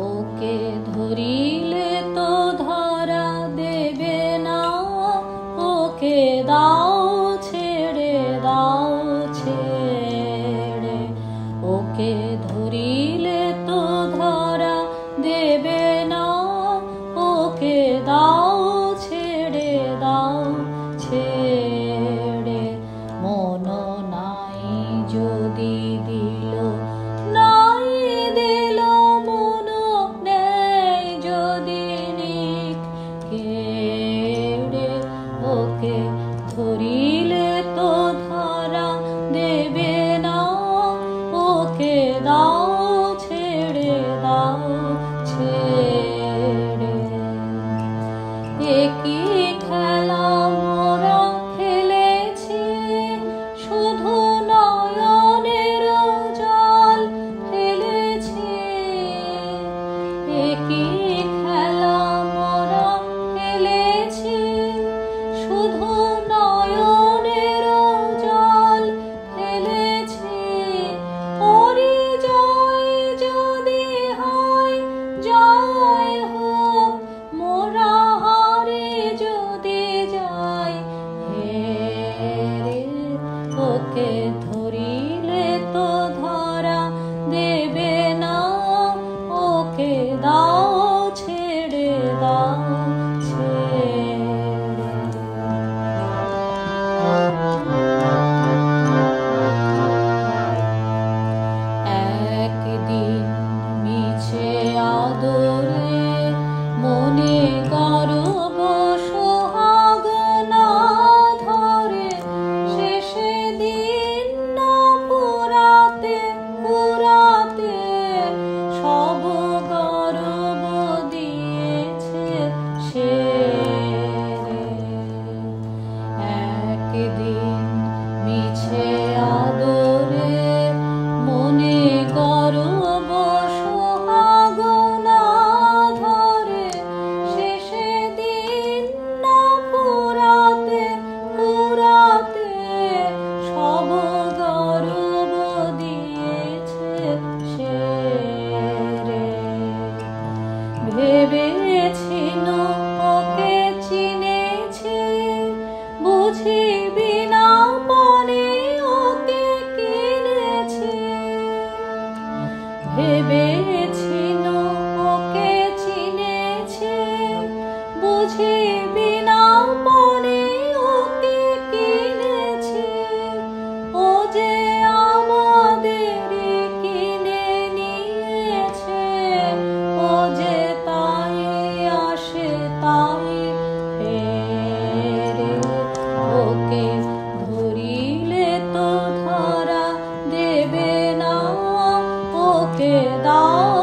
ওকে ধরিলে তো ধরা দেবে না, ওকে দাও ছেড়ে দাও ছেড়ে। ওকে ধরিলে তো ধরা দেবে না, ওকে দাও ছেড়ে দাও ছেড়ে। মন নাই যদি দিল, নাই দিল মন নেই যদি নিক কেড়ে। ওকে ধরিলে তো ধরা দেবে না, ওকে দাও ছেড়ে দাও ছেড়ে। একই খেলা মোরা খেলেছি, শুধু নয়নের জল ফেলেছি। একই খেলা মোরা খেলেছি, শুধু নয়নের জল ফেলেছি। পরিজয় যদি হয় জয় হোক, মোরা হারে যদি যাই হেরে। ওকে ধরিলে তো ধরা দেবে না, ওকে দাও ছেড়ে দাও ছেড়ে। একদিন মিছে আদরে মনে গর্ব সোহাগ না ধরে, শেষে দিন না পুরাতে পুরাতে সব গর্ব দিয়েছে সেরে। একদিন মিছে আদরে মনে গর্ব সোহাগ না ধরে, শেষে দিন না পুরাতে পুরাতে সব গর্ব দিয়েছে সেরে। ভেবেছিল ওকে চিনেছি, বুঝি বিনা পণে ওকে কিনেছি। ভেবেছিল ওকে চিনেছি, বুঝি বিনা পণে ওকে কিনেছি। ও যে আমাদের কিনে নিয়েছে, ও যে তাই আসে তাই ফেরে। ওকে ধরিলে তো ধরা দেবে না, ওকে দাও